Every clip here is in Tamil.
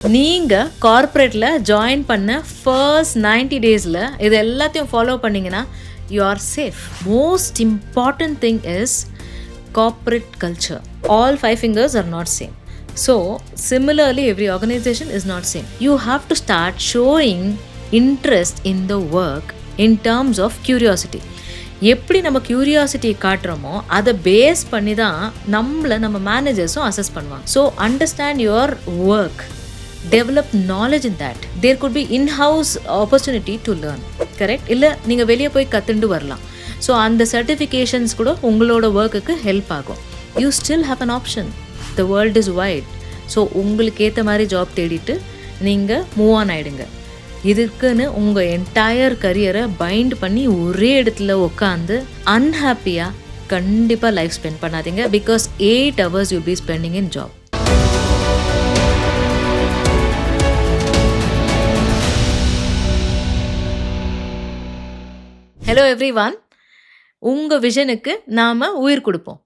நீங்கள் கார்ப்பரேட்டில் ஜாயின் பண்ண ஃபர்ஸ்ட் 90 டேஸில் இது எல்லாத்தையும் ஃபாலோ பண்ணிங்கன்னா you are safe. Most important thing is corporate culture. All 5 fingers are not same. So similarly every organization is not same. You have to start showing interest in the work in terms of curiosity. எப்படி நம்ம க்யூரியாசிட்டி காட்டுறோமோ அதை பேஸ் பண்ணி தான் நம்ம மேனேஜர்ஸும் அசஸ் பண்ணுவாங்க. So understand your work, develop knowledge in that. There could be in-house opportunity to learn. Correct? இல்லை நீங்கள் வெளியே போய் கற்றுண்டு வரலாம். ஸோ அந்த சர்டிஃபிகேஷன்ஸ் கூட உங்களோட ஒர்க்குக்கு ஹெல்ப் ஆகும். You still have an option. The world is wide. So உங்களுக்கு ஏற்ற மாதிரி ஜாப் தேடிட்டு நீங்கள் மூவ் ஆன் ஆகிடுங்க. இதுக்குன்னு உங்கள் என்டையர் கரியரை பைண்ட் பண்ணி ஒரே இடத்துல உட்காந்து அன்ஹாப்பியாக கண்டிப்பாக லைஃப் ஸ்பெண்ட் பண்ணாதீங்க. Because 8 hours you be spending in job. Hello everyone, உங்கள் விஷனுக்கு நாம் உயிர் கொடுப்போம்.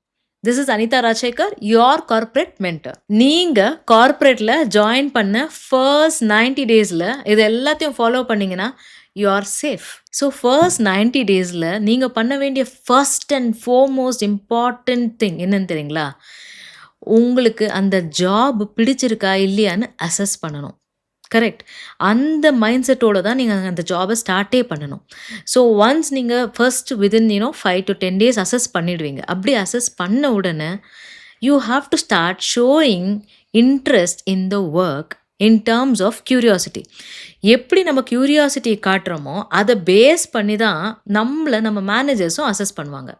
This is Anitha Rajasekar, your corporate mentor. நீங்கள் கார்ப்பரேட்டில் ஜாயின் பண்ண ஃபர்ஸ்ட் 90 டேஸில் இது எல்லாத்தையும் ஃபாலோ பண்ணிங்கன்னா you are safe. So first 90 டேஸில் நீங்கள் பண்ண வேண்டிய first and foremost important thing என்னன்னு தெரியுங்களா? உங்களுக்கு அந்த ஜாப் பிடிச்சிருக்கா இல்லையான்னு அசஸ் பண்ணணும். கரெக்ட்? அந்த மைண்ட் செட்டோடு தான் நீங்கள் அந்த ஜாபை ஸ்டார்ட்டே பண்ணணும். ஸோ ஒன்ஸ் நீங்கள் first within 5 to 10 days assess பண்ணிடுவீங்க. அப்படி அசஸ் பண்ண உடனே you have to start showing interest in the work in terms of curiosity. எப்படி நம்ம க்யூரியாசிட்டி காட்டுறோமோ அதை பேஸ் பண்ணி தான் நம்ம மேனேஜர்ஸும் அசஸ் பண்ணுவாங்க.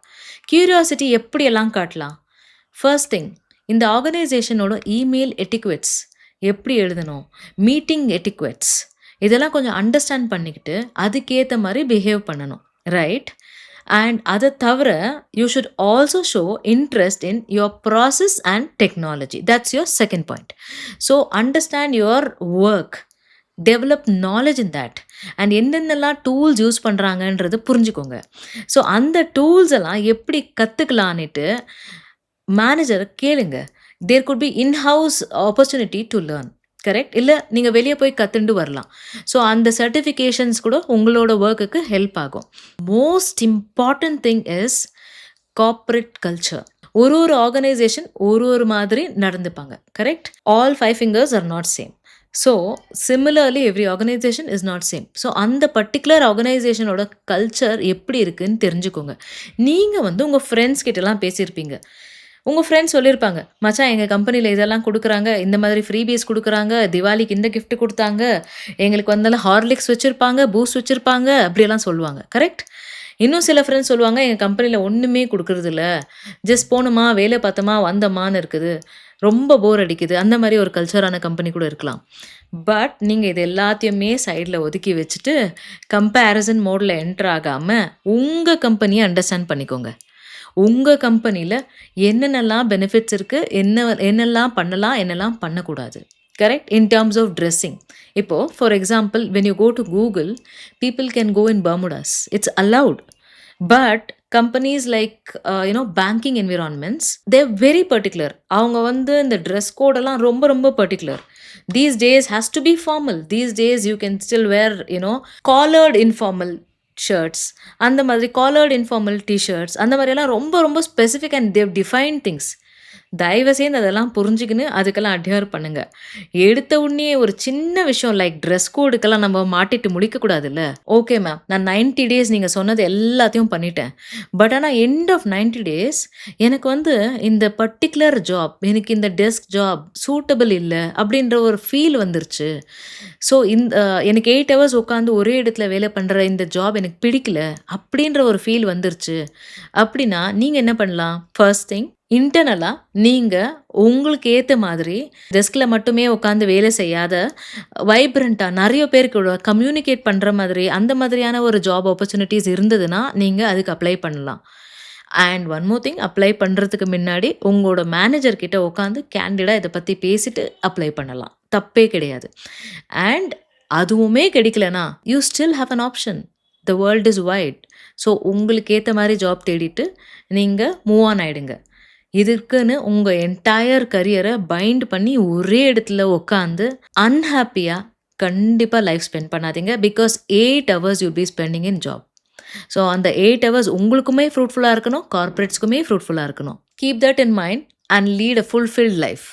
க்யூரியாசிட்டி எப்படியெல்லாம் காட்டலாம்? ஃபர்ஸ்ட் திங், இந்த ஆர்கனைசேஷனோட இமெயில் எட்டிக்வெட்ஸ் எப்படி எழுதணும், மீட்டிங் எட்டிக்வெட்ஸ், இதெல்லாம் கொஞ்சம் அண்டர்ஸ்டாண்ட் பண்ணிக்கிட்டு அதுக்கேற்ற மாதிரி பிஹேவ் பண்ணணும். ரைட்? அண்ட் அதை தவிர you should also show interest in your process and technology. That's your second point. So understand your work, develop knowledge in that. And என்னென்னலாம் டூல்ஸ் யூஸ் பண்ணுறாங்கன்றது புரிஞ்சுக்கோங்க. ஸோ அந்த டூல்ஸ் எல்லாம் எப்படி கற்றுக்கலான்னுட்டு மேனேஜரை கேளுங்க. There could be in-house opportunity to learn. Correct? இல்லை நீங்கள் வெளியே போய் கற்றுண்டு வரலாம். ஸோ அந்த சர்டிஃபிகேஷன்ஸ் கூட உங்களோட ஒர்க்குக்கு ஹெல்ப் ஆகும். Most important thing is corporate culture. ஒரு ஆர்கனைசேஷன் ஒரு மாதிரி நடந்துப்பாங்க. Correct? All 5 fingers are not same. So similarly every organization is not same. So அந்த பர்டிகுலர் ஆர்கனைசேஷனோட கல்ச்சர் எப்படி இருக்குன்னு தெரிஞ்சுக்கோங்க. நீங்கள் உங்கள் ஃப்ரெண்ட்ஸ் கிட்டலாம் பேசியிருப்பீங்க. உங்கள் ஃப்ரெண்ட்ஸ் சொல்லியிருப்பாங்க, மச்சான் எங்கள் கம்பெனியில் இதெல்லாம் கொடுக்குறாங்க, இந்த மாதிரி ஃப்ரீபீஸ் கொடுக்குறாங்க, திவாலிக்கு இந்த கிஃப்ட் கொடுத்தாங்க, எங்களுக்கு வந்தாலும் ஹார்லிக்ஸ் வச்சுருப்பாங்க, பூஸ்ட் வச்சுருப்பாங்க, அப்படியெல்லாம் சொல்லுவாங்க. கரெக்ட்? இன்னும் சில ஃப்ரெண்ட்ஸ் சொல்லுவாங்க, எங்கள் கம்பெனியில் ஒன்றுமே கொடுக்குறதில்ல, ஜஸ்ட் போனோமா வேலை பார்த்தோமா வந்தோமான்னு இருக்குது, ரொம்ப போர் அடிக்குது. அந்த மாதிரி ஒரு கல்ச்சரான கம்பெனி கூட இருக்கலாம். பட் நீங்கள் இது எல்லாத்தையுமே சைடில் ஒதுக்கி வச்சுட்டு கம்பேரிசன் மோடில் என்டர் ஆகாமல் உங்கள் கம்பெனியை அண்டர்ஸ்டாண்ட் பண்ணிக்கோங்க. உங்கள் கம்பெனியில் என்னென்னலாம் பெனிஃபிட்ஸ் இருக்குது, என்னெல்லாம் பண்ணலாம், என்னெல்லாம் பண்ணக்கூடாது. Correct? In terms of dressing. இப்போது for example when you go to Google, people can go in Bermudas. It's allowed. But companies like banking environments, they're very particular. அவங்க இந்த ட்ரெஸ் கோடெல்லாம் ரொம்ப ரொம்ப particular. These days has to be formal. These days you can still wear collared informal shirts, அந்த மாதிரி காலர்டு இன்ஃபார்மல் டிஷர்ட்ஸ், அந்த மாதிரியெல்லாம் ரொம்ப ரொம்ப specific and they define things. தயவு செய்து அதெல்லாம் புரிஞ்சுக்கின்னு அதுக்கெல்லாம் அட்ஹியர் பண்ணுங்கள். எடுத்த உடனே ஒரு சின்ன விஷயம் லைக் ட்ரெஸ் கோடுக்கெல்லாம் நம்ம மாட்டிட்டு முடிக்கக்கூடாதுல்ல. ஓகே மேம், நான் 90 days நீங்கள் சொன்னது எல்லாத்தையும் பண்ணிட்டேன். பட் ஆனால் எண்ட் ஆஃப் 90 days எனக்கு இந்த பர்டிகுலர் ஜாப், எனக்கு இந்த டெஸ்க் ஜாப் சூட்டபிள் இல்லை அப்படின்ற ஒரு ஃபீல் வந்துருச்சு. ஸோ எனக்கு 8 hours உட்காந்து ஒரே இடத்துல வேலை பண்ணுற இந்த ஜாப் எனக்கு பிடிக்கல அப்படின்ற ஒரு ஃபீல் வந்துருச்சு அப்படின்னா நீங்கள் என்ன பண்ணலாம்? ஃபர்ஸ்ட் திங், இன்டர்னலாக நீங்கள் உங்களுக்கு ஏற்ற மாதிரி டெஸ்கில் மட்டுமே உட்காந்து வேலை செய்யாத வைப்ரண்ட்டாக நிறைய பேருக்கு கம்யூனிகேட் பண்ணுற மாதிரி அந்த மாதிரியான ஒரு ஜாப் ஆப்பர்ச்சுனிட்டிஸ் இருந்ததுன்னா நீங்கள் அதுக்கு அப்ளை பண்ணலாம். And one more thing, apply பண்ணுறதுக்கு முன்னாடி உங்களோட மேனேஜர்கிட்ட உட்காந்து கேண்டிடாக இதை பற்றி பேசிட்டு அப்ளை பண்ணலாம். தப்பே கிடையாது. அண்ட் அதுவுமே கிடைக்கலனா you still have an option. The world is wide. So உங்களுக்கு ஏற்ற மாதிரி ஜாப் தேடிட்டு நீங்கள் மூவ் ஆன் ஆகிடுங்க. இதுக்குன்னு உங்க என்டையர் கரியரை பைண்ட் பண்ணி ஒரே இடத்துல உட்காந்து அன்ஹாப்பியா கண்டிப்பா லைஃப் ஸ்பெண்ட் பண்ணாதீங்க. Because 8 hours you'll be spending in job. So அந்த 8 ஹவர்ஸ் உங்களுக்குமே ஃப்ரூட்ஃபுல்லா இருக்கணும். கார்ப்பரேட்ஸ்க்குமே ஃப்ரூட்ஃபுல்லா இருக்கணும். Keep that in mind and lead a fulfilled life.